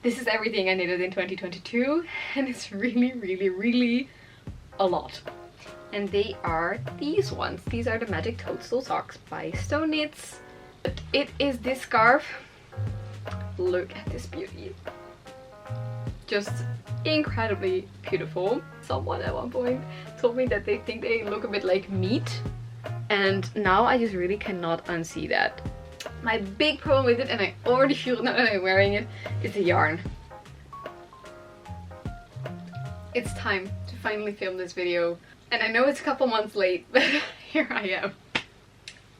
this is everything I knitted in 2022, and it's really a lot. And they are these ones. These are the Magic Toadstool socks by Stone Knits. It is this scarf. Look at this beauty. Just incredibly beautiful. Someone at one point told me that they think they look a bit like meat, and now I just really cannot unsee that. My big problem with it, and I already feel it now that I'm wearing it, is the yarn. It's time to finally film this video, and I know it's a couple months late, but here I am.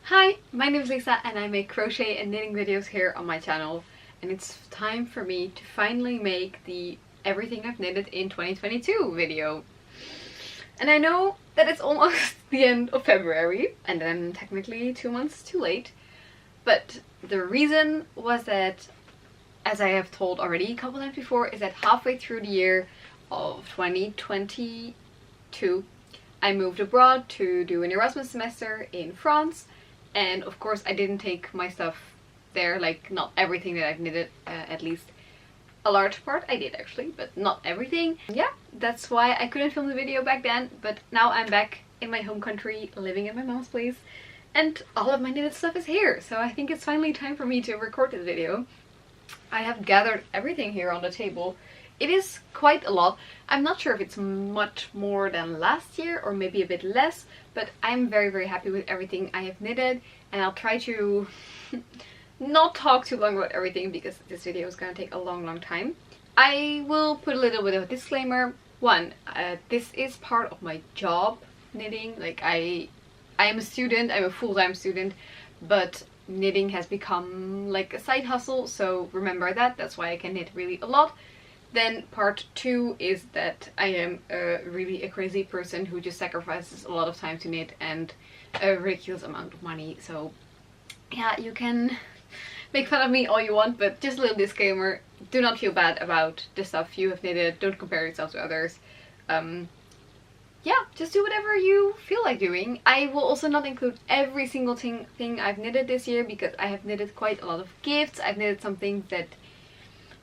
Hi, my name is Lisa and I make crochet and knitting videos here on my channel, and it's time for me to finally make the everything I've knitted in 2022 video. And I know that it's almost the end of February and then technically 2 months too late, but the reason was that, as I have told already a couple times before, is that halfway through the year of 2022 I moved abroad to do an Erasmus semester in France, and of course I didn't take my stuff there, like not everything that I've knitted, at least a large part I did actually, but not everything. Yeah, that's why I couldn't film the video back then, but now I'm back in my home country living in my mom's place and all of my knitted stuff is here, so I think it's finally time for me to record this video. I have gathered everything here on the table. It is quite a lot. I'm not sure if it's much more than last year or maybe a bit less, but I'm very happy with everything I have knitted, and I'll try to not talk too long about everything because this video is going to take a long time. I will put a little bit of a disclaimer. One, this is part of my job, knitting. Like I am a student, I'm a full-time student, but knitting has become like a side hustle, so remember that. That's why I can knit really a lot. Then part two is that I am really a crazy person who just sacrifices a lot of time to knit and a ridiculous amount of money. So yeah, you can make fun of me all you want, but just a little disclaimer, do not feel bad about the stuff you have knitted, don't compare yourself to others. Yeah, just do whatever you feel like doing. I will also not include every single thing I've knitted this year because I have knitted quite a lot of gifts. I've knitted some things that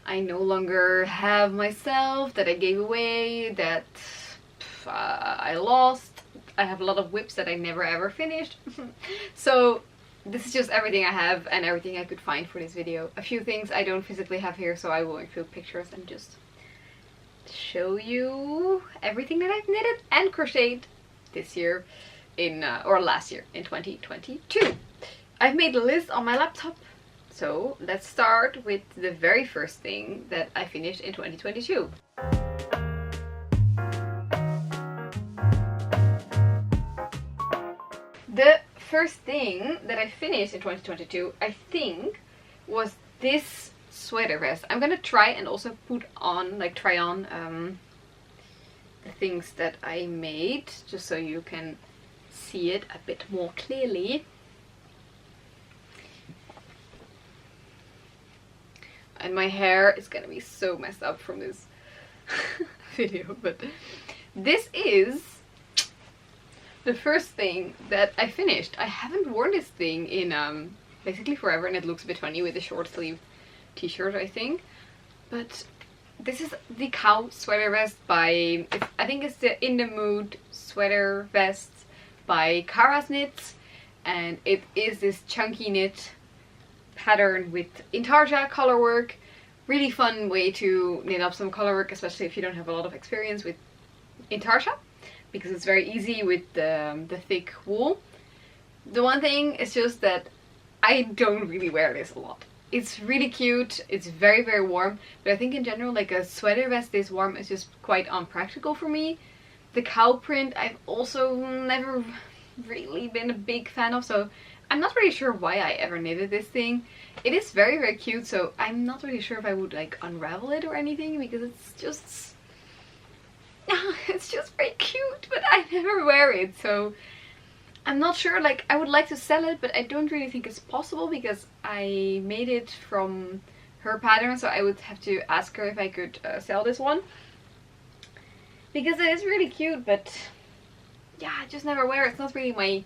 I no longer have myself, that I gave away, that I lost. I have a lot of whips that I never ever finished. So this is just everything I have and everything I could find for this video. A few things I don't physically have here, so I will include pictures and just show you everything that I've knitted and crocheted this year in, or last year in 2022. I've made a list on my laptop. So let's start with the very first thing that I finished in 2022. The first thing that I finished in 2022, I think, was this sweater vest. I'm gonna try and also put on, like try on the things that I made, just so you can see it a bit more clearly. And my hair is gonna be so messed up from this video, but this is the first thing that I finished. I haven't worn this thing in basically forever, and it looks a bit funny with a short sleeve t-shirt, I think. But this is the cow sweater vest by, I think it's the In the Mood sweater vest by Kara's Knits, and it is this chunky knit pattern with intarsia color work. Really fun way to knit up some color work, especially if you don't have a lot of experience with intarsia, because it's very easy with the thick wool. The one thing is just that I don't really wear this a lot. It's really cute, it's very warm, but I think in general like a sweater vest this warm is just quite unpractical for me. The cow print I've also never really been a big fan of, so I'm not really sure why I ever knitted this thing. It is very cute, so I'm not really sure if I would like unravel it or anything, because it's just very cute, but I never wear it, so I'm not sure. Like, I would like to sell it, but I don't really think it's possible because I made it from her pattern, so I would have to ask her if I could sell this one, because it is really cute, but yeah, I just never wear it. It's not really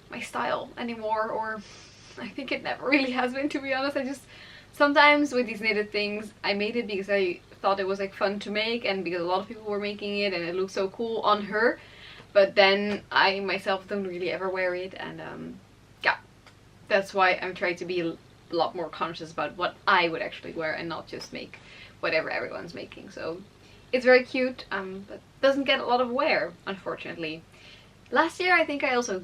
my style anymore, or I think it never really has been, to be honest. I just sometimes with these knitted things, I made it because I thought it was like fun to make and because a lot of people were making it and it looked so cool on her. But then I myself don't really ever wear it, and yeah, that's why I'm trying to be a lot more conscious about what I would actually wear and not just make whatever everyone's making. So it's very cute, but doesn't get a lot of wear, unfortunately. Last year I think I also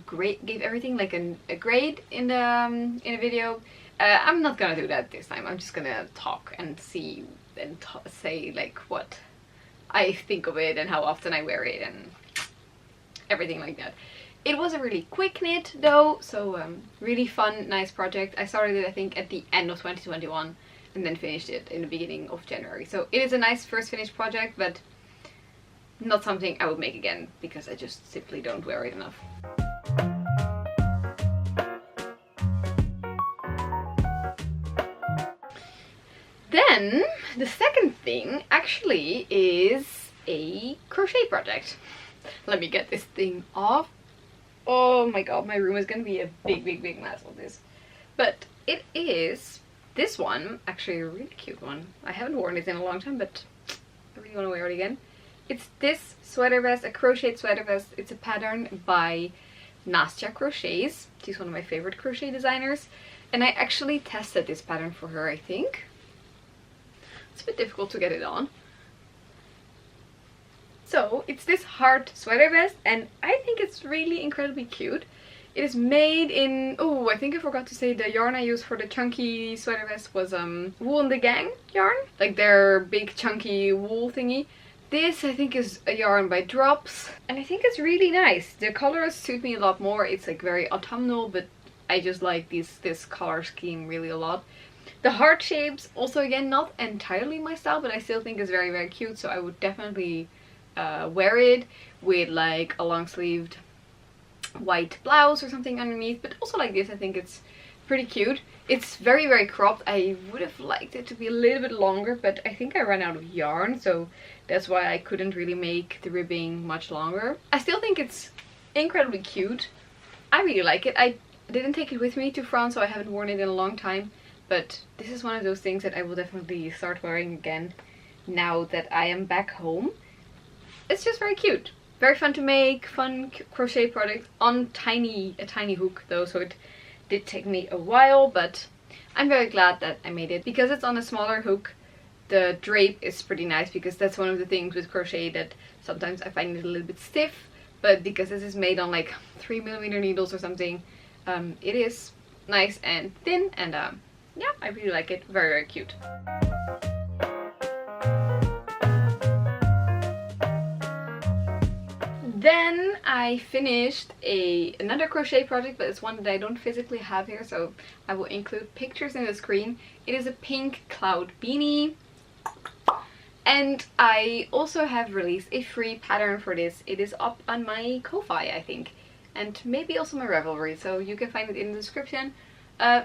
gave everything like a grade in the video. I'm not gonna do that this time. I'm just gonna talk and see and say like what I think of it and how often I wear it and everything like that. It was a really quick knit though, so really fun, nice project. I started it I think at the end of 2021 and then finished it in the beginning of January. So it is a nice first finished project, but not something I would make again because I just simply don't wear it enough. Then the second thing actually is a crochet project. Let me get this thing off. Oh my god, my room is gonna be a big mess with this. But it is this one, actually a really cute one. I haven't worn it in a long time, but I really want to wear it again. It's this sweater vest, a crocheted sweater vest. It's a pattern by Nastya Crochets. She's one of my favorite crochet designers. And I actually tested this pattern for her, I think. It's a bit difficult to get it on. So it's this heart sweater vest and I think it's really incredibly cute. It is made in, oh, I think I forgot to say the yarn I used for the chunky sweater vest was Wool and the Gang yarn. Like their big chunky wool thingy. This I think is a yarn by Drops and I think it's really nice. The colors suit me a lot more. It's like very autumnal, but I just like this color scheme really a lot. The heart shapes also again not entirely my style, but I still think it's very cute, so I would definitely wear it with like a long sleeved white blouse or something underneath. But also like this, I think it's pretty cute. It's very cropped. I would have liked it to be a little bit longer, but I think I ran out of yarn, so that's why I couldn't really make the ribbing much longer. I still think it's incredibly cute. I really like it. I didn't take it with me to France, so I haven't worn it in a long time, but this is one of those things that I will definitely start wearing again now that I am back home. It's just very cute. Very fun to make, fun crochet product on a tiny hook though, so it did take me a while, but I'm very glad that I made it. Because it's on a smaller hook, the drape is pretty nice, because that's one of the things with crochet that sometimes I find it a little bit stiff, but because this is made on like 3mm needles or something, it is nice and thin, and yeah, I really like it. Very cute. Then I finished another crochet project, but it's one that I don't physically have here, so I will include pictures in the screen. It is a pink cloud beanie, and I also have released a free pattern for this. It is up on my Ko-fi, I think, and maybe also my Ravelry, so you can find it in the description.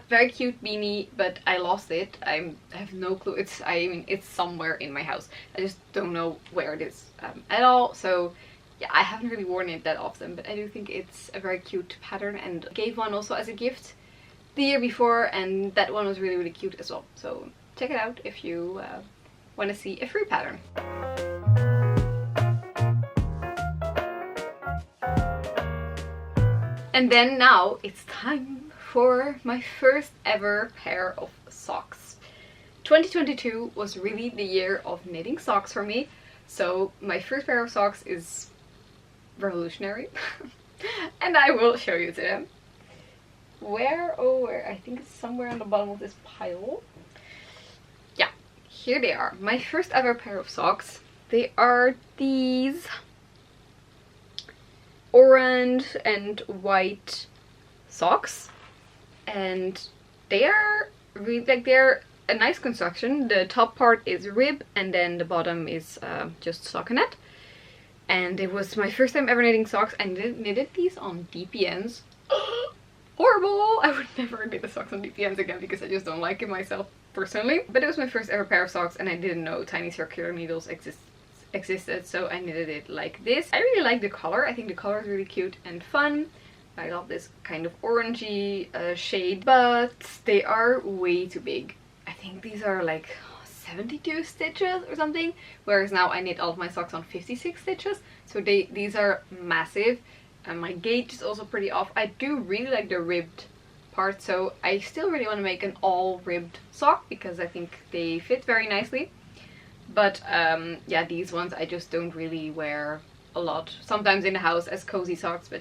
Very cute beanie, but I lost it. I have no clue. It's somewhere in my house. I just don't know where it is at all, so yeah, I haven't really worn it that often, but I do think it's a very cute pattern, and gave one also as a gift the year before, and that one was really cute as well. So check it out if you want to see a free pattern. And then now it's time for my first ever pair of socks. 2022 was really the year of knitting socks for me, so my first pair of socks is revolutionary and I will show you to them. Where? I think it's somewhere on the bottom of this pile. Yeah, here they are. My first ever pair of socks. They are these orange and white socks, and they are really like, they're a nice construction. The top part is rib and then the bottom is just stockinette. And it was my first time ever knitting socks. I knitted these on DPNs. Horrible! I would never knit the socks on DPNs again because I just don't like it myself personally. But it was my first ever pair of socks and I didn't know tiny circular needles existed, so I knitted it like this. I really like the color. I think the color is really cute and fun. I love this kind of orangey shade, but they are way too big. I think these are like 72 stitches or something, whereas now I knit all of my socks on 56 stitches, so these are massive, and my gauge is also pretty off. I do really like the ribbed part, so I still really want to make an all ribbed sock because I think they fit very nicely. But yeah, these ones I just don't really wear a lot, sometimes in the house as cozy socks, but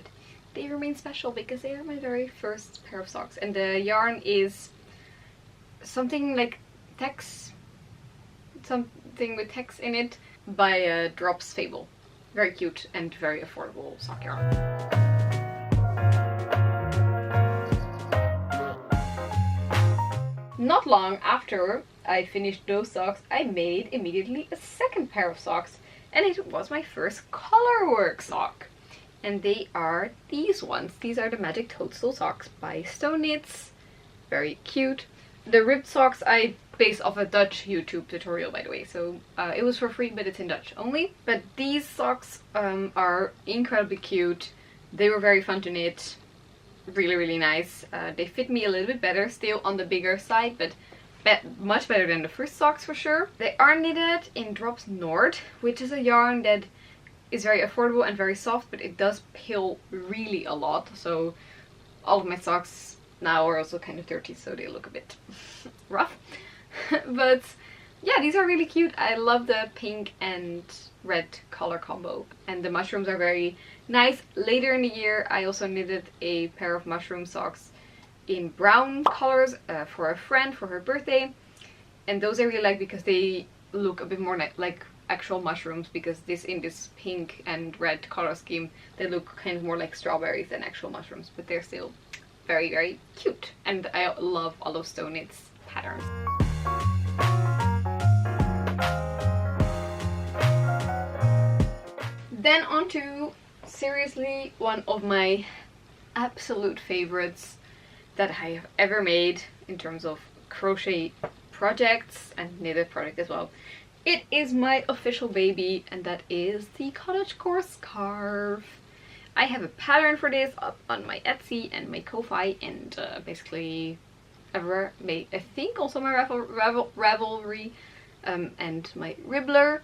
they remain special because they are my very first pair of socks. And the yarn is something like Tex, something with Tex in it, by Drops Fable. Very cute and very affordable sock yarn. Not long after I finished those socks, I made immediately a second pair of socks, and it was my first colorwork sock. And they are these ones. These are the Magic Toadstool socks by Stone Knits. Very cute. The ribbed socks I based off a Dutch YouTube tutorial, by the way, so it was for free, but it's in Dutch only. But these socks are incredibly cute. They were very fun to knit. Really, really nice. They fit me a little bit better, still on the bigger side, but much better than the first socks for sure. They are knitted in Drops Nord, which is a yarn that is very affordable and very soft, but it does pill really a lot. So all of my socks now are also kind of dirty, so they look a bit rough. But yeah, these are really cute. I love the pink and red color combo, and the mushrooms are very nice. Later in the year I also knitted a pair of mushroom socks in brown colors for a friend for her birthday, and those I really like because they look a bit more like actual mushrooms, because in this pink and red color scheme they look kind of more like strawberries than actual mushrooms, but they're still very, very cute, and I love all of Stone Knits patterns. Then on to seriously one of my absolute favorites that I have ever made in terms of crochet projects and knitted project as well. It is my official baby, and that is the cottagecore scarf. I have a pattern for this up on my Etsy and my Ko-fi, and basically everywhere. I think also my Ravelry and my Ribbler.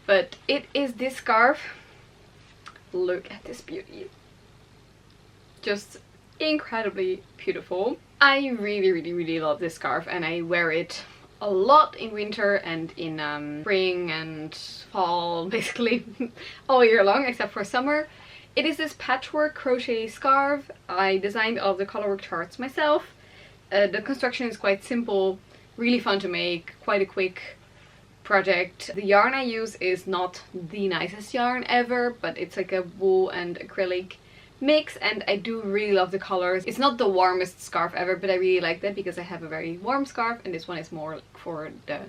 But it is this scarf. Look at this beauty. Just incredibly beautiful. I really, really, really love this scarf, and I wear it a lot in winter and in spring and fall, basically all year long except for summer. It is this patchwork crochet scarf. I designed all the colorwork charts myself. The construction is quite simple, really fun to make, quite a quick project. The yarn I use is not the nicest yarn ever, but it's like a wool and acrylic mix, and I do really love the colors. It's not the warmest scarf ever, but I really like that because I have a very warm scarf, and this one is more for the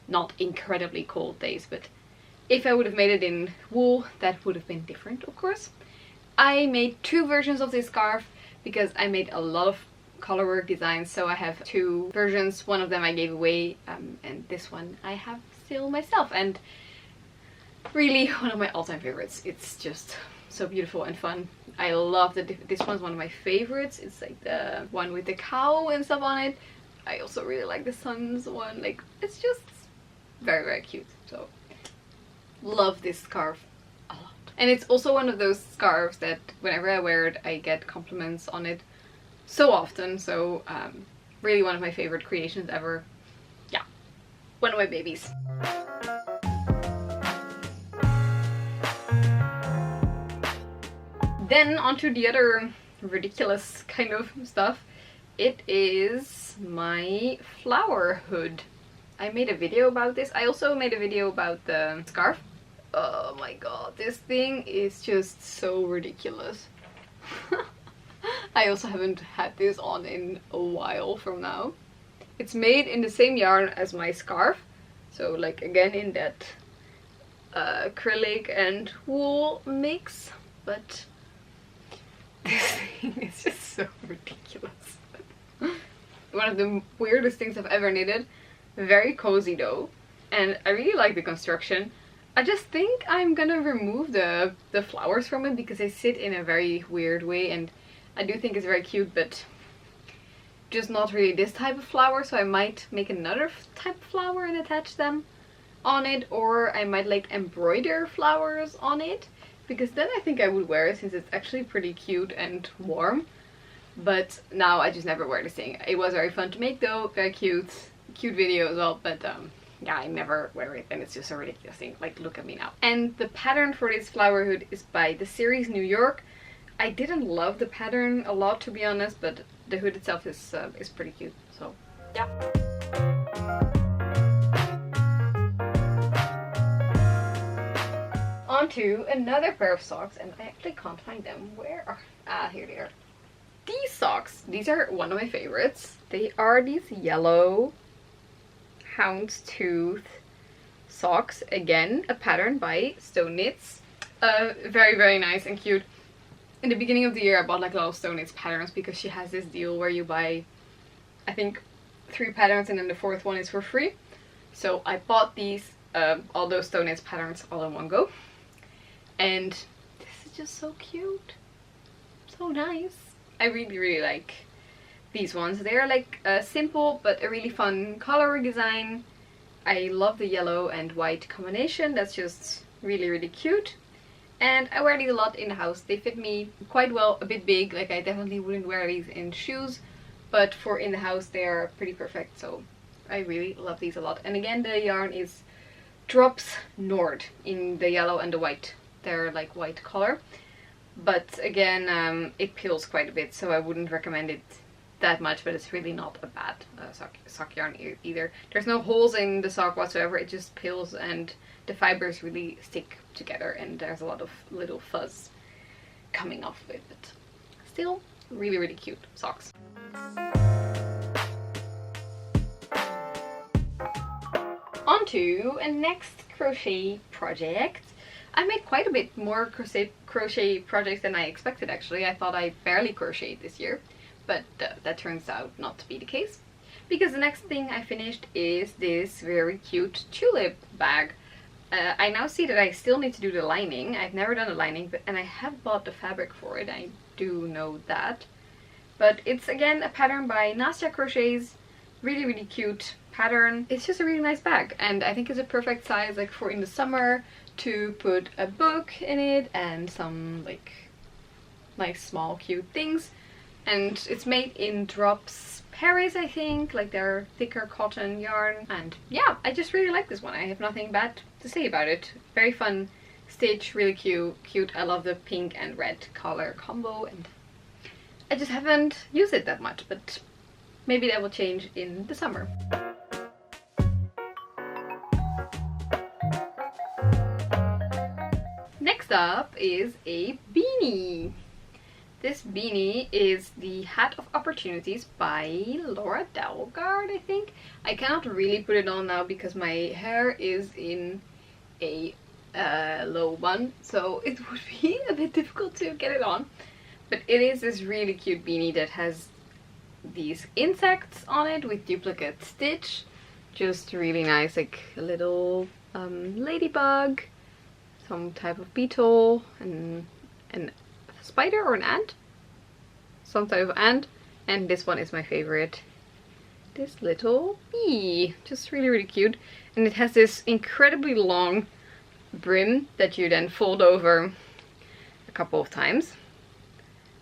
not incredibly cold days. But if I would have made it in wool, that would have been different, of course. I made two versions of this scarf because I made a lot of colorwork designs, so I have two versions. One of them I gave away, and this one I have still myself, and really one of my all-time favorites. It's just so beautiful and fun. I love that this one's one of my favorites. It's like the one with the cow and stuff on it. I also really like the sun's one. Like, it's just very, very cute. So love this scarf a lot. And it's also one of those scarves that whenever I wear it I get compliments on it so often. So really one of my favorite creations ever. Yeah, one of my babies. Then onto the other ridiculous kind of stuff. It is my flower hood. I made a video about this. I also made a video about the scarf. Oh my god, this thing is just so ridiculous. I also haven't had this on in a while from now. It's made in the same yarn as my scarf. So like again in that acrylic and wool mix, but this thing is just so ridiculous. One of the weirdest things I've ever knitted. Very cozy though, and I really like the construction. I just think I'm gonna remove the flowers from it because they sit in a very weird way, and I do think it's very cute, but just not really this type of flower, so I might make another type of flower and attach them on it, or I might like embroider flowers on it, because then I think I would wear it since it's actually pretty cute and warm. But now I just never wear this thing. It was very fun to make though, very cute video as well, but yeah, I never wear it and it's just a ridiculous thing. Like, look at me now. And the pattern for this flower hood is by the series New York. I didn't love the pattern a lot, to be honest, but the hood itself is pretty cute, so yeah. On to another pair of socks, and I actually can't find them. Where are... ah, here they are. These socks, these are one of my favorites. They are these yellow houndstooth socks. Again, a pattern by Stone Knits. Very, very nice and cute. In the beginning of the year I bought like a lot of Stone Knits patterns because she has this deal where you buy, I think, 3 patterns and then the 4th one is for free. So I bought these, all those Stone Knits patterns all in one go. And this is just so cute. So nice. I really, really like these ones. They are like simple but a really fun color design. I love the yellow and white combination. That's just really, really cute. And I wear these a lot in the house. They fit me quite well, a bit big. Like, I definitely wouldn't wear these in shoes, but for in the house they are pretty perfect. So I really love these a lot. And again, the yarn is Drops Nord in the yellow and the white. They're like white color. But again, it peels quite a bit, so I wouldn't recommend it that much, but it's really not a bad sock yarn either. There's no holes in the sock whatsoever, it just peels and the fibers really stick together and there's a lot of little fuzz coming off of it, but still really, really cute socks. On to a next crochet project. I made quite a bit more crochet projects than I expected actually. I thought I barely crocheted this year, but that turns out not to be the case. Because the next thing I finished is this very cute tulip bag. I now see that I still need to do the lining. I've never done the lining, and I have bought the fabric for it. I do know that. But it's again a pattern by Nastya Crochets. Really, really cute pattern. It's just a really nice bag, and I think it's a perfect size like for in the summer to put a book in it and some like nice small cute things. And it's made in Drops Paris, I think, like their thicker cotton yarn. And yeah, I just really like this one. I have nothing bad to say about it. Very fun stitch, really cute. I love the pink and red color combo, and I just haven't used it that much, but maybe that will change in the summer. Next up is a beanie. This beanie is the Hat of Opportunities by Laura Dalgard, I think. I cannot really put it on now because my hair is in a low bun, so it would be a bit difficult to get it on. But it is this really cute beanie that has these insects on it with duplicate stitch. Just really nice, like a little ladybug, some type of beetle, and spider or an ant, some type of ant, and this one is my favorite, this little bee. Just really, really cute. And it has this incredibly long brim that you then fold over a couple of times.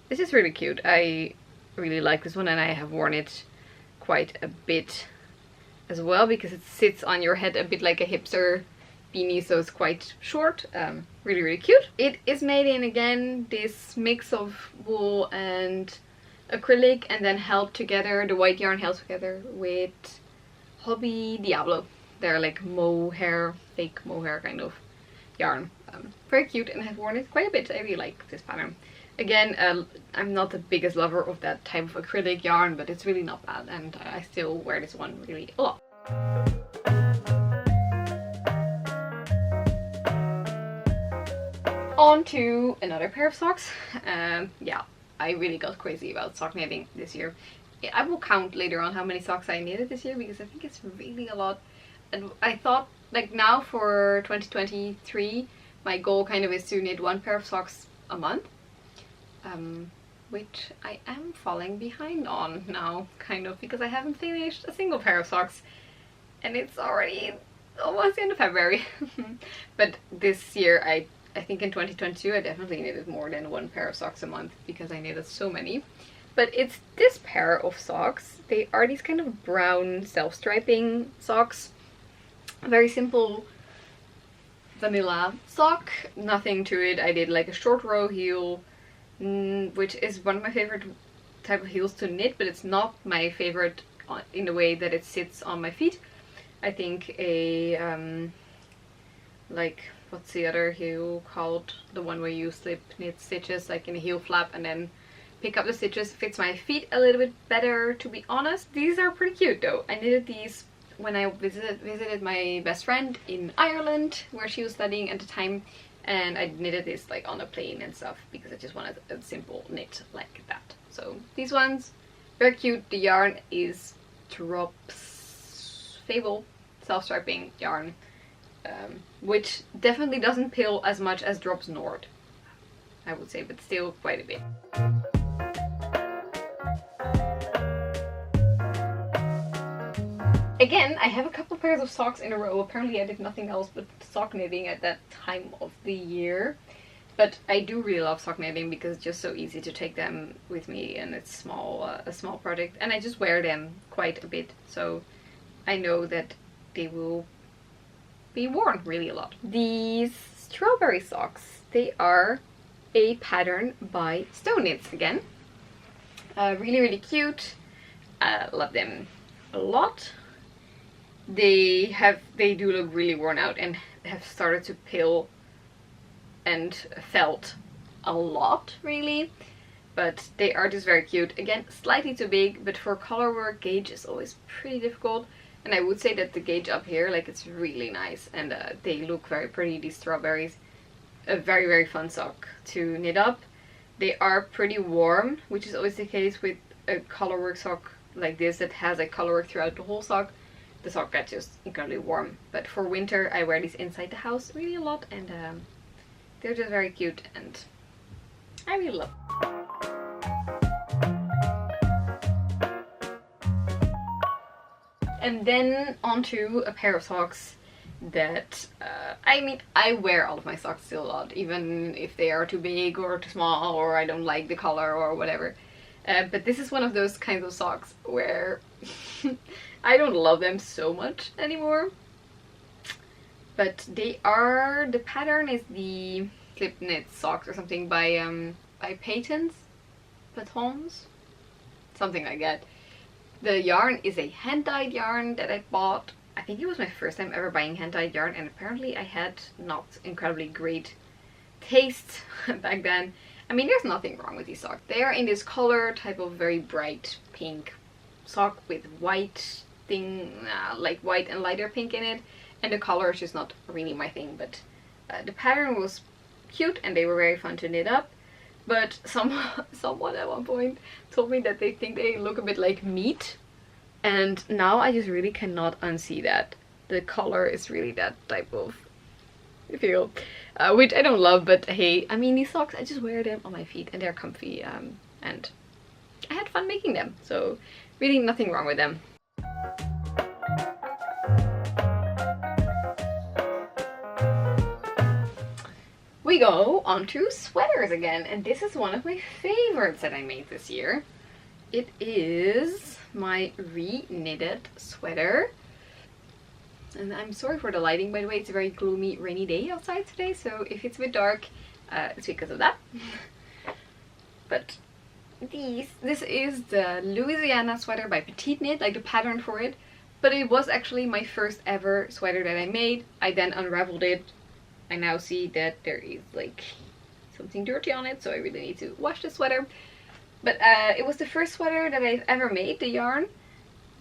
This is really cute. I really like this one, and I have worn it quite a bit as well because it sits on your head a bit like a hipster beanie, so it's quite short. Really, really cute. It is made in, again, this mix of wool and acrylic, and then held together, the white yarn held together with Hobby Diablo. They're like mohair, fake mohair kind of yarn. Very cute, and I've worn it quite a bit. I really like this pattern. Again, I'm not the biggest lover of that type of acrylic yarn, but it's really not bad, and I still wear this one really a lot. On to another pair of socks. Yeah, I really got crazy about sock knitting this year. I will count later on how many socks I knitted this year because I think it's really a lot. And I thought, like, now for 2023, my goal kind of is to knit 1 pair of socks a month. which I am falling behind on now, kind of, because I haven't finished a single pair of socks, and it's already almost the end of February. But this year, I think in 2022 I definitely knitted more than one pair of socks a month, because I knitted so many. But it's this pair of socks. They are these kind of brown self-striping socks. Very simple vanilla sock, nothing to it. I did like a short row heel, which is one of my favorite type of heels to knit, but it's not my favorite in the way that it sits on my feet. I think a like, what's the other heel called, the one where you slip knit stitches like in a heel flap and then pick up the stitches, fits my feet a little bit better, to be honest. These are pretty cute though. I knitted these when I visited my best friend in Ireland, where she was studying at the time, and I knitted this like on a plane and stuff, because I just wanted a simple knit like that. So these ones, very cute. The yarn is Drops Fable self-striping yarn, which definitely doesn't pill as much as Drops Nord, I would say, but still quite a bit. Again, I have a couple pairs of socks in a row. Apparently I did nothing else but sock knitting at that time of the year. But I do really love sock knitting because it's just so easy to take them with me, and it's a small project, and I just wear them quite a bit, so I know that they will be worn really a lot. These strawberry socks, they are a pattern by Stone Knits again. Really, really cute. I love them a lot. They do look really worn out and have started to pill and felt a lot, really, but they are just very cute. Again, slightly too big, but for color work, gauge is always pretty difficult, and I would say that the gauge up here, like, it's really nice, and they look very pretty, these strawberries. A very, very fun sock to knit up. They are pretty warm, which is always the case with a color work sock like this that has a color work throughout the whole sock. The sock gets just incredibly warm, but for winter I wear these inside the house really a lot, and they're just very cute and I really love them. And then onto a pair of socks that I mean, I wear all of my socks still a lot, even if they are too big or too small, or I don't like the color or whatever. But this is one of those kinds of socks where I don't love them so much anymore. But they are, the pattern is the slip knit socks or something by Patons, something like that. The yarn is a hand-dyed yarn that I bought. I think it was my first time ever buying hand-dyed yarn, and apparently I had not incredibly great taste back then. I mean, there's nothing wrong with these socks. They are in this color type of very bright pink sock with white thing, like white and lighter pink in it, and the color is just not really my thing, but the pattern was cute and they were very fun to knit up. But someone at one point told me that they think they look a bit like meat, and now I just really cannot unsee that. The color is really that type of feel, which I don't love, but hey, I mean, these socks, I just wear them on my feet and they're comfy, and I had fun making them, so really nothing wrong with them. We go on to sweaters again, and this is one of my favorites that I made this year. It is my re-knitted sweater. And I'm sorry for the lighting, by the way. It's a very gloomy, rainy day outside today, so if it's a bit dark, it's because of that. But this is the Louisiana sweater by Petite Knit, like the pattern for it. But it was actually my first ever sweater that I made. I then unraveled it. I now see that there is like something dirty on it, so I really need to wash the sweater. But it was the first sweater that I've ever made, the yarn,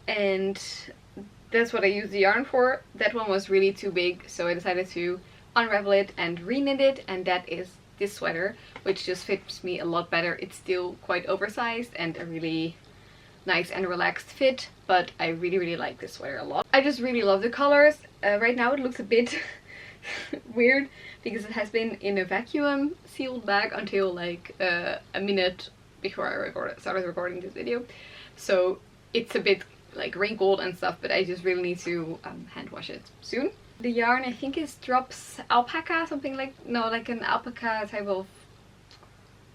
and that's what I used the yarn for. That one was really too big, so I decided to unravel it and re-knit it, and that is this sweater, which just fits me a lot better. It's still quite oversized and a really nice and relaxed fit, but I really, really like this sweater a lot. I just really love the colors. Right now it looks a bit weird because it has been in a vacuum sealed bag until like a minute before I started recording this video, so it's a bit like wrinkled and stuff, but I just really need to hand wash it soon. The yarn I think is Drops Alpaca, something like, no, like an alpaca type of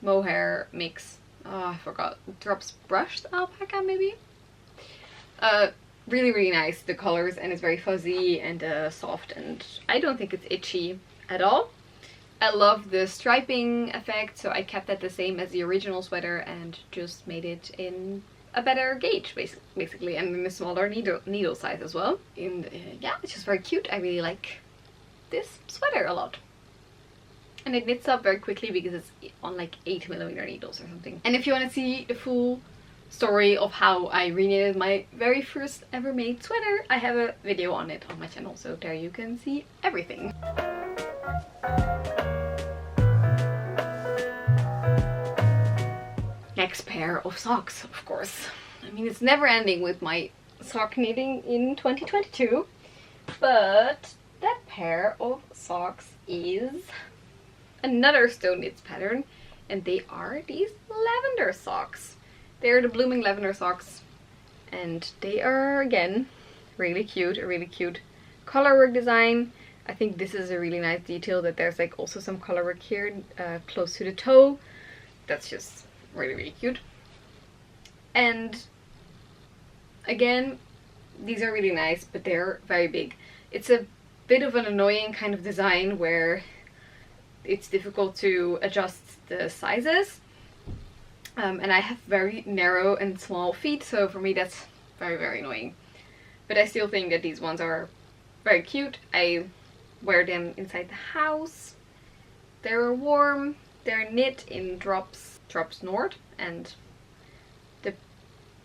mohair mix. Oh, I forgot. Drops Brushed Alpaca maybe? Really, really nice, the colors, and it's very fuzzy and soft, and I don't think it's itchy at all. I love the striping effect, so I kept that the same as the original sweater and just made it in a better gauge basically, and in a smaller needle size as well. And yeah, it's just very cute. I really like this sweater a lot. And it knits up very quickly because it's on like 8mm needles or something. And if you want to see the full story of how I reknitted my very first ever made sweater, I have a video on it on my channel, so there you can see everything. Next pair of socks, of course. I mean, it's never ending with my sock knitting in 2022, but that pair of socks is another Stone Knits pattern, and they are these lavender socks. They're the Blooming Lavender socks, and they are, again, really cute. A really cute colorwork design. I think this is a really nice detail that there's like also some colorwork here close to the toe. That's just really, really cute. And again, these are really nice, but they're very big. It's a bit of an annoying kind of design where it's difficult to adjust the sizes. And I have very narrow and small feet, so for me that's very, very annoying. But I still think that these ones are very cute. I wear them inside the house. They're warm. They're knit in Drops Nord, and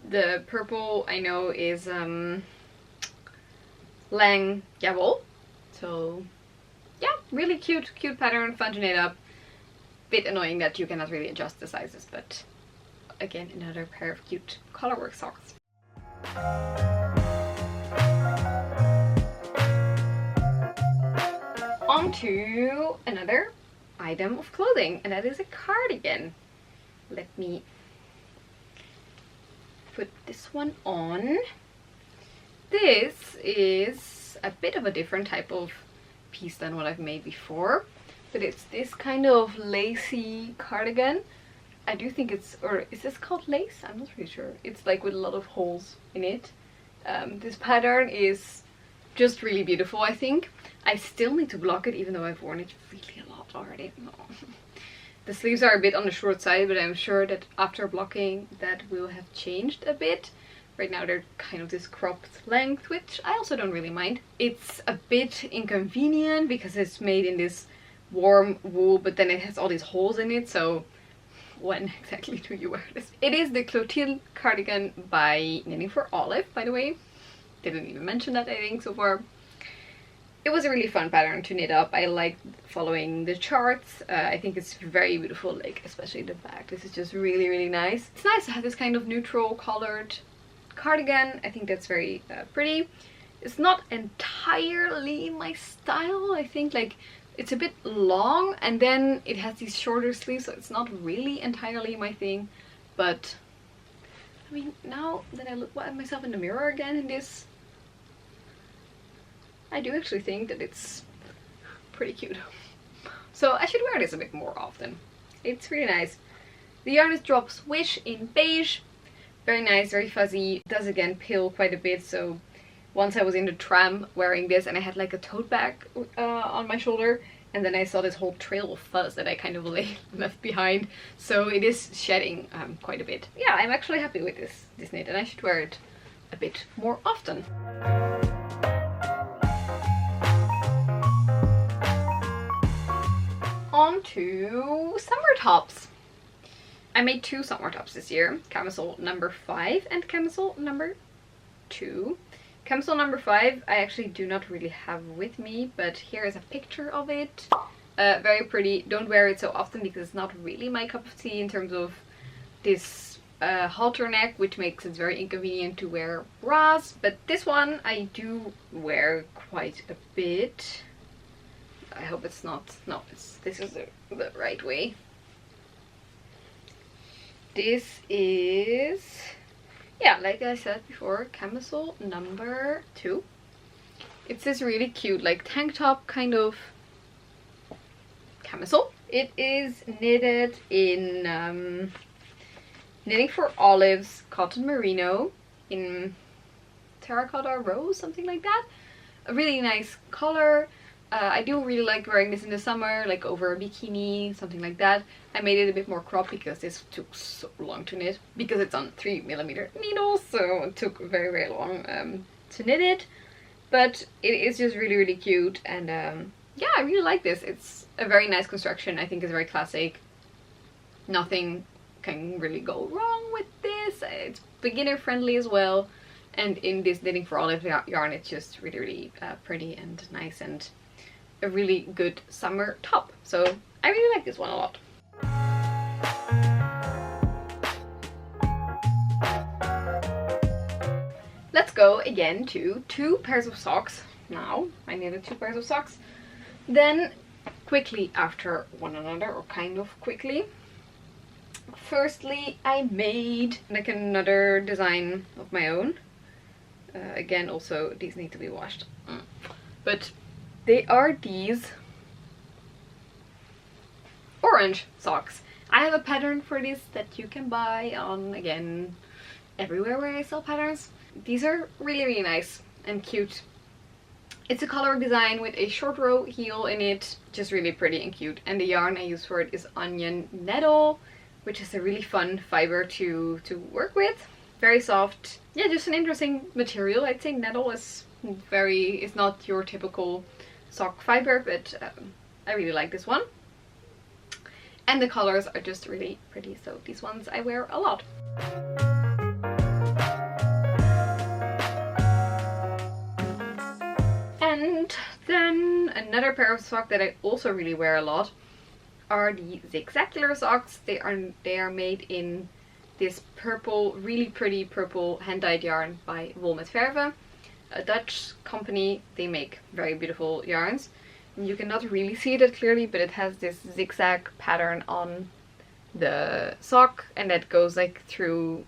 the purple I know is Lang Jawol. So yeah, really cute pattern, fun to knit up. Bit annoying that you cannot really adjust the sizes, but again, another pair of cute colorwork socks. On to another item of clothing, and that is a cardigan. Let me put this one on. This is a bit of a different type of piece than what I've made before, but it's this kind of lacy cardigan. I do think it's, or is this called lace? I'm not really sure. It's like with a lot of holes in it. This pattern is just really beautiful, I think. I still need to block it, even though I've worn it really a lot already. No. The sleeves are a bit on the short side, but I'm sure that after blocking that will have changed a bit. Right now they're kind of this cropped length, which I also don't really mind. It's a bit inconvenient because it's made in this warm wool, but then it has all these holes in it, so when exactly do you wear this? It is the Clotilde cardigan by Knitting for Olive, by the way. Didn't even mention that, I think, so far. It was a really fun pattern to knit up. I like following the charts. I think it's very beautiful, like especially the back. This is just really, really nice. It's nice to have this kind of neutral colored cardigan. I think that's very pretty. It's not entirely my style. I think like it's a bit long, and then it has these shorter sleeves, so it's not really entirely my thing. But I mean, now that I look at myself in the mirror again in this, I do actually think that it's pretty cute. So I should wear this a bit more often. It's really nice. The yarn is Drops Wish in beige. Very nice, very fuzzy. It does again peel quite a bit, so once I was in the tram wearing this and I had like a tote bag on my shoulder, and then I saw this whole trail of fuzz that I kind of left behind. So it is shedding quite a bit. Yeah, I'm actually happy with this knit, and I should wear it a bit more often. On to summer tops. I made two summer tops this year, camisole number 5 and camisole number 2. Camisole number 5 I actually do not really have with me, but here is a picture of it. Very pretty. Don't wear it so often because it's not really my cup of tea in terms of this halter neck, which makes it very inconvenient to wear bras. But this one I do wear quite a bit. I hope it's not, no, this is the right way. this is, yeah, like I said before, camisole number 2. It's this really cute like tank top kind of camisole. It is knitted in Knitting for Olives cotton merino in terracotta rose, something like that. A really nice color. I do really like wearing this in the summer, like over a bikini, something like that. I made it a bit more cropped because this took so long to knit, because it's on 3mm needles, so it took very, very long to knit it. But it is just really, really cute, and yeah, I really like this. It's a very nice construction. I think it's very classic. Nothing can really go wrong with this. It's beginner friendly as well, and in this Knitting for Olive yarn, it's just really, really pretty and nice, and a really good summer top. So I really like this one a lot. Let's go again to 2 pairs of socks. Now I knitted 2 pairs of socks, then quickly after one another, or kind of quickly. Firstly, I made like another design of my own. Again, also these need to be washed, but they are these orange socks. I have a pattern for this that you can buy on, again, everywhere where I sell patterns. These are really, really nice and cute. It's a color design with a short row heel in it, just really pretty and cute. And the yarn I use for it is onion nettle, which is a really fun fiber to work with. Very soft. Yeah, just an interesting material. I'd say nettle is not your typical sock fiber, but I really like this one. And the colors are just really pretty, so these ones I wear a lot. And then another pair of socks that I also really wear a lot are the zigzagular socks. They are made in this purple, really pretty purple hand-dyed yarn by Wol met Verve, a Dutch company. They make very beautiful yarns. You cannot really see it clearly, but it has this zigzag pattern on the sock, and that goes like through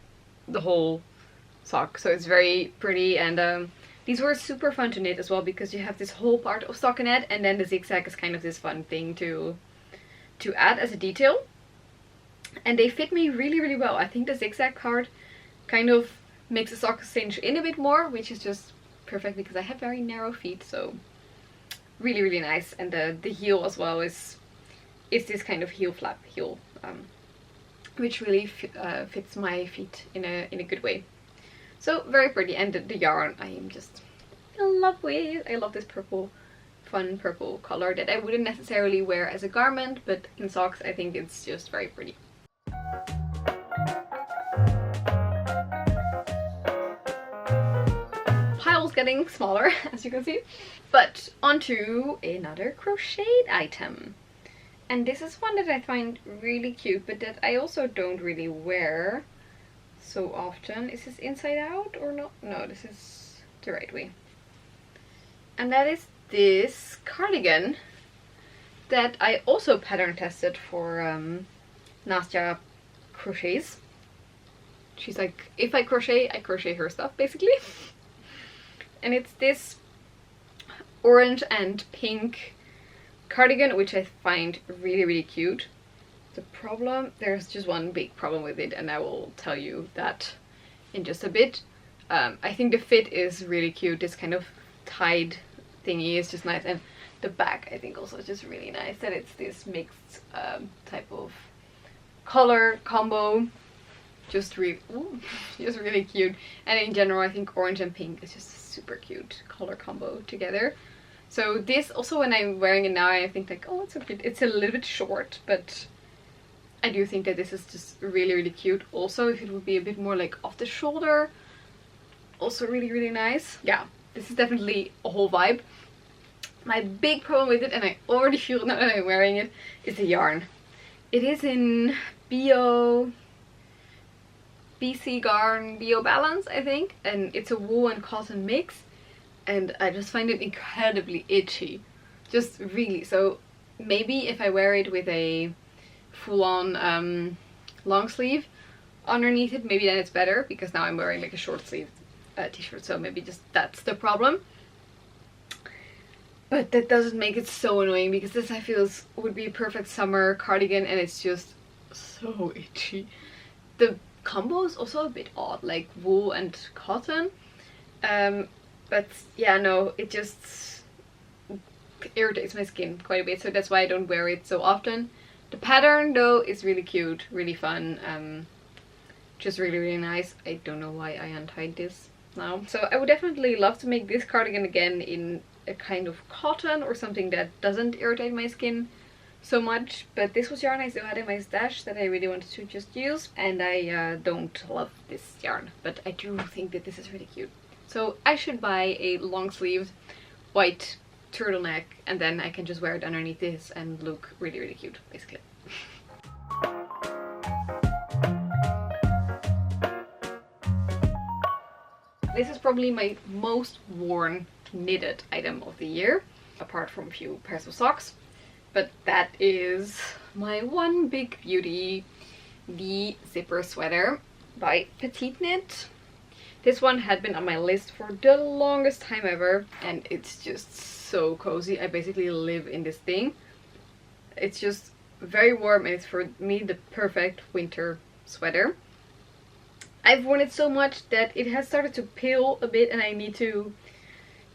the whole sock. So it's very pretty, and these were super fun to knit as well, because you have this whole part of stockinette, and then the zigzag is kind of this fun thing to add as a detail. And they fit me really, really well. I think the zigzag part kind of makes the sock cinch in a bit more, which is just perfect because I have very narrow feet, so really, really nice. And the heel as well is this kind of heel flap heel, which really fits my feet in a good way. So very pretty, and the yarn I am just in love with. I love this purple, fun purple color that I wouldn't necessarily wear as a garment, but in socks I think it's just very pretty. Pile's getting smaller, as you can see. But onto another crocheted item. And this is one that I find really cute, but that I also don't really wear so often. Is this inside out or not? No, this is the right way. And that is this cardigan that I also pattern tested for Nastya Crochets. She's like, if I crochet her stuff, basically. And it's this orange and pink cardigan, which I find really, really cute. There's just one big problem with it, and I will tell you that in just a bit. I think the fit is really cute. This kind of tied thingy is just nice, and the back I think also is just really nice, that it's this mixed type of color combo. Just really cute. And in general I think orange and pink is just a super cute color combo together. So this also, when I'm wearing it now, I think like, oh, it's so cute. It's a little bit short, but I do think that this is just really, really cute. Also, if it would be a bit more like off the shoulder, also really, really nice. Yeah, this is definitely a whole vibe. My big problem with it, and I already feel it now that I'm wearing it, is the yarn. It is in BC Garn Bio Balance, I think, and it's a wool and cotton mix, and I just find it incredibly itchy. Just really. So maybe if I wear it with a full-on long sleeve, underneath it, maybe then it's better, because now I'm wearing like a short sleeve t-shirt, so maybe just that's the problem. But that doesn't make it so annoying, because this I feel would be a perfect summer cardigan, and it's just so itchy. The combo is also a bit odd, like wool and cotton. But yeah, no, it just irritates my skin quite a bit, so that's why I don't wear it so often. The pattern though is really cute, really fun, just really nice. I don't know why I untied this now. So I would definitely love to make this cardigan again in a kind of cotton or something that doesn't irritate my skin so much, but this was yarn I still had in my stash that I really wanted to just use, and I don't love this yarn, but I do think that this is really cute. So I should buy a long sleeved white turtleneck, and then I can just wear it underneath this and look really cute, basically. This is probably my most worn knitted item of the year, apart from a few pairs of socks. But that is my one big beauty, the zipper sweater by Petite Knit. This one had been on my list for the longest time ever, and it's just so cozy. I basically live in this thing. It's just very warm, and it's for me the perfect winter sweater. I've worn it so much that it has started to pill a bit, and I need to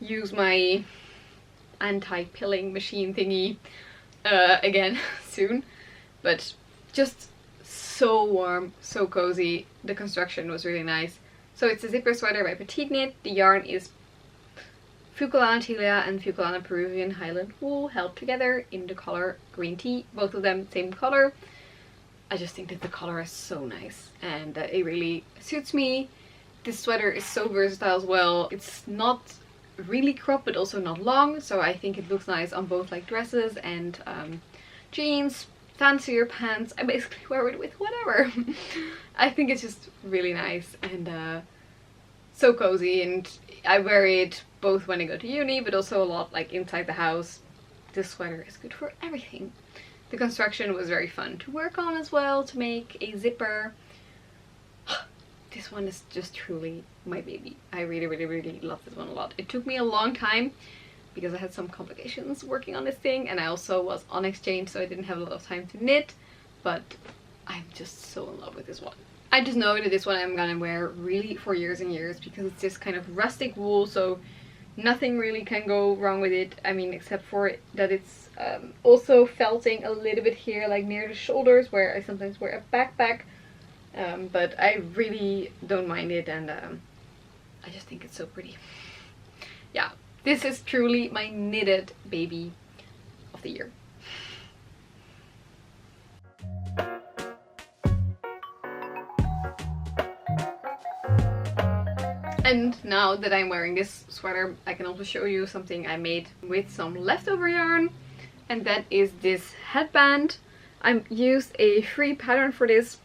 use my anti-pilling machine thingy again soon. But just so warm, so cozy. The construction was really nice. So it's a zipper sweater by Petite Knit. The yarn is Fucolana Tilia and Fucolana Peruvian Highland wool held together in the color green tea. Both of them same color. I just think that the color is so nice, and it really suits me. This sweater is so versatile as well. It's not really cropped but also not long, so I think it looks nice on both like dresses and jeans, fancier pants. I basically wear it with whatever. I think it's just really nice and so cozy, and I wear it both when I go to uni but also a lot like inside the house. This sweater is good for everything. The construction was very fun to work on as well, to make a zipper. This one is just truly my baby. I really love this one a lot. It took me a long time because I had some complications working on this thing, and I also was on exchange, so I didn't have a lot of time to knit, but I'm just so in love with this one. I just know that this one I'm gonna wear really for years and years, because it's this kind of rustic wool, so nothing really can go wrong with it. I mean, except for that it's also felting a little bit here, like near the shoulders, where I sometimes wear a backpack. But I really don't mind it, and I just think it's so pretty. Yeah, this is truly my knitted baby of the year. And now that I'm wearing this sweater, I can also show you something I made with some leftover yarn, and that is this headband. I used a free pattern for this.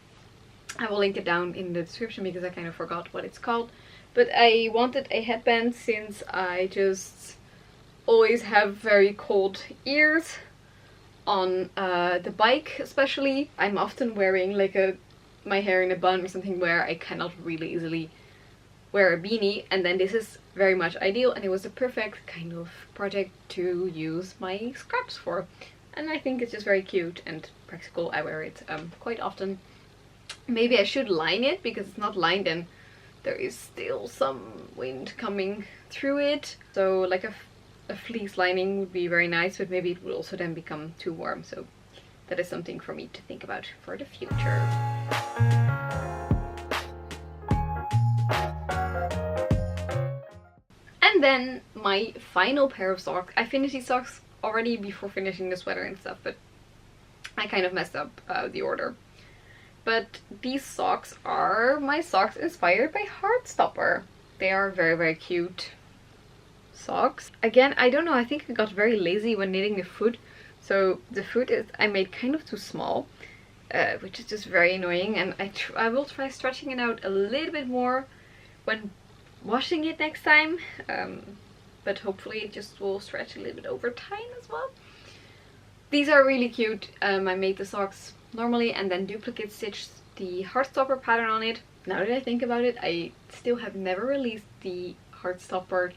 I will link it down in the description because I kind of forgot what it's called. But I wanted a headband since I just always have very cold ears on the bike especially. I'm often wearing like my hair in a bun or something where I cannot really easily wear a beanie, and then this is very much ideal, and it was a perfect kind of project to use my scraps for. And I think it's just very cute and practical. I wear it quite often. Maybe I should line it, because it's not lined and there is still some wind coming through it. So like a fleece lining would be very nice, but maybe it will also then become too warm. So that is something for me to think about for the future. And then my final pair of socks. I finished these socks already before finishing the sweater and stuff, but I kind of messed up the order. But these socks are my socks inspired by Heartstopper. They are very cute socks. Again, I don't know, I think I got very lazy when knitting the foot. So the foot is I made kind of too small, which is just very annoying. And I will try stretching it out a little bit more when washing it next time. But hopefully it just will stretch a little bit over time as well. These are really cute. I made the socks normally and then duplicate stitched the Heartstopper pattern on it. Now that I think about it, I still have never released the Heartstopper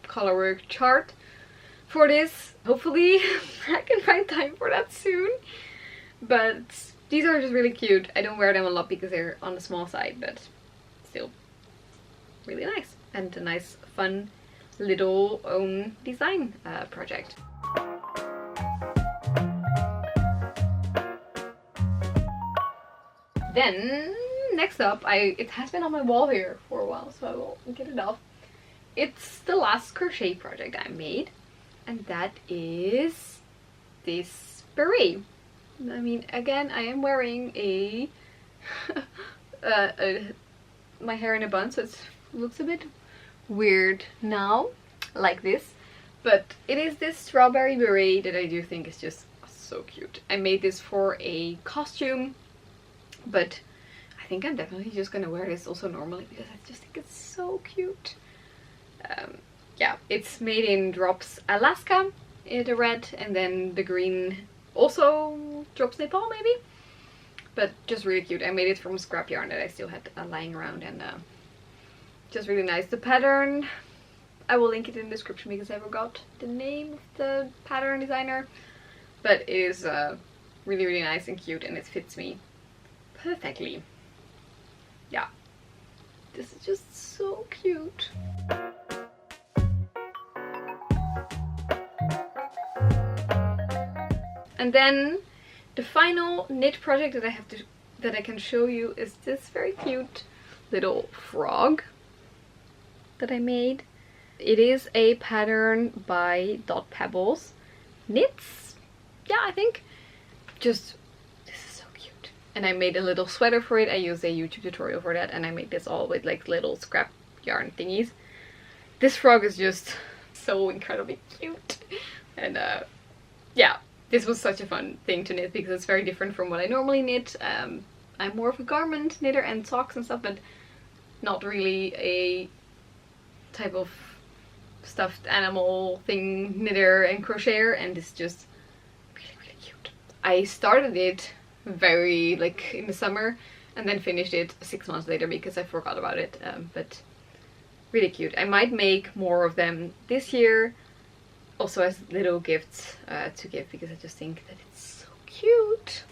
colorwork chart for this. Hopefully I can find time for that soon. But these are just really cute. I don't wear them a lot because they're on the small side, but still really nice. And a nice fun little own design project. Then next up, it has been on my wall here for a while, so I will get it off. It's the last crochet project I made, and that is this beret. I mean, again, I am wearing a my hair in a bun, so it looks a bit weird now, like this. But it is this strawberry beret that I do think is just so cute. I made this for a costume, but I think I'm definitely just gonna wear this also normally because I just think it's so cute. Yeah, it's made in Drops Alaska, the red, and then the green also Drops Nepal maybe, but just really cute. I made it from scrap yarn that I still had lying around, and just really nice. The pattern, I will link it in the description because I forgot the name of the pattern designer, but it is really, really nice and cute, and it fits me perfectly. Yeah, this is just so cute. And then the final knit project that I can show you is this very cute little frog that I made. It is a pattern by Dot Pebbles Knits. Yeah, I think. Just, this is so cute. And I made a little sweater for it. I used a YouTube tutorial for that, and I made this all with like little scrap yarn thingies. This frog is just so incredibly cute. And yeah, this was such a fun thing to knit because it's very different from what I normally knit. I'm more of a garment knitter and socks and stuff, but not really a type of stuffed animal thing knitter and crocheter, and it's just really, really cute. I started it very like in the summer and then finished it 6 months later because I forgot about it, but really cute. I might make more of them this year, also as little gifts to give, because I just think that it's so cute.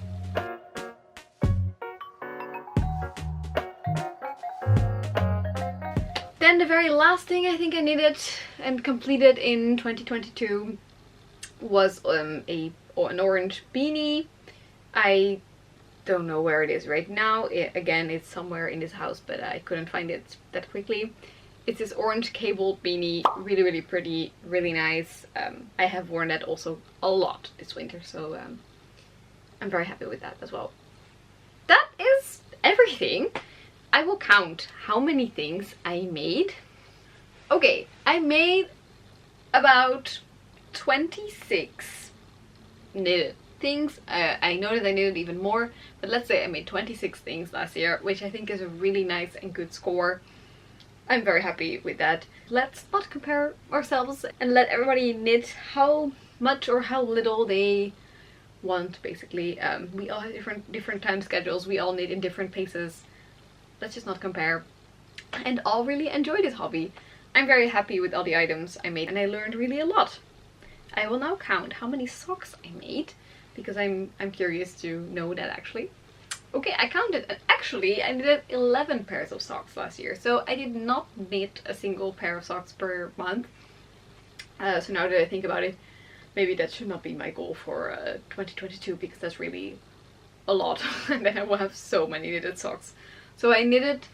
Then the very last thing I think I knitted and completed in 2022 was an orange beanie. I don't know where it is right now. Again, it's somewhere in this house, but I couldn't find it that quickly. It's this orange cabled beanie, really, really pretty, really nice. I have worn that also a lot this winter, so I'm very happy with that as well. That is everything. I will count how many things I made. Okay, I made about 26 knitted things. I know that I knitted even more, but let's say I made 26 things last year, which I think is a really nice and good score. I'm very happy with that. Let's not compare ourselves and let everybody knit how much or how little they want, basically. We all have different time schedules, we all knit in different paces. Let's just not compare and all really enjoy this hobby. I'm very happy with all the items I made and I learned really a lot. I will now count how many socks I made because I'm curious to know that actually. Okay, I counted, and actually I knitted 11 pairs of socks last year, so I did not knit a single pair of socks per month. So now that I think about it, maybe that should not be my goal for 2022, because that's really a lot and then I will have so many knitted socks. So I knitted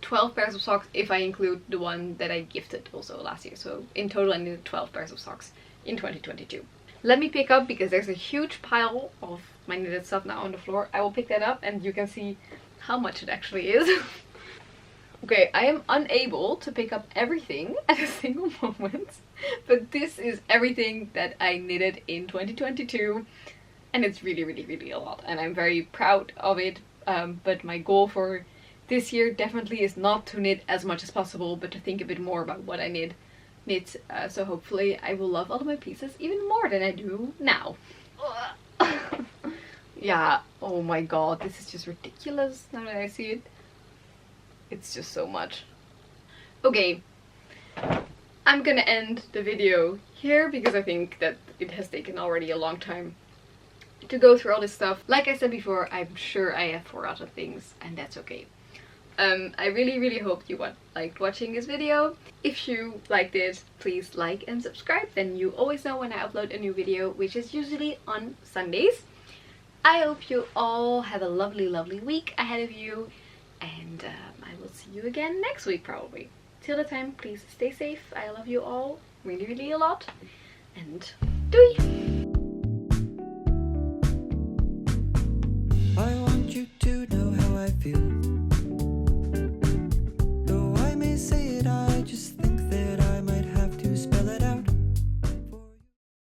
12 pairs of socks if I include the one that I gifted also last year. So in total I knitted 12 pairs of socks in 2022. Let me pick up, because there's a huge pile of my knitted stuff now on the floor. I will pick that up and you can see how much it actually is. Okay, I am unable to pick up everything at a single moment, but this is everything that I knitted in 2022 and it's really, really, really a lot and I'm very proud of it. But my goal for this year definitely is not to knit as much as possible, but to think a bit more about what I knit. So hopefully I will love all of my pieces even more than I do now. Yeah, oh my god, this is just ridiculous now that I see it. It's just so much. Okay, I'm gonna end the video here because I think that it has taken already a long time to go through all this stuff. Like I said before, I'm sure I have forgotten things, and that's okay. I really hope you liked watching this video. If you liked it, please like and subscribe, then you always know when I upload a new video, which is usually on Sundays. I hope you all have a lovely week ahead of you, and I will see you again next week probably. Till the time, please stay safe. I love you all really a lot, and doei! I want you to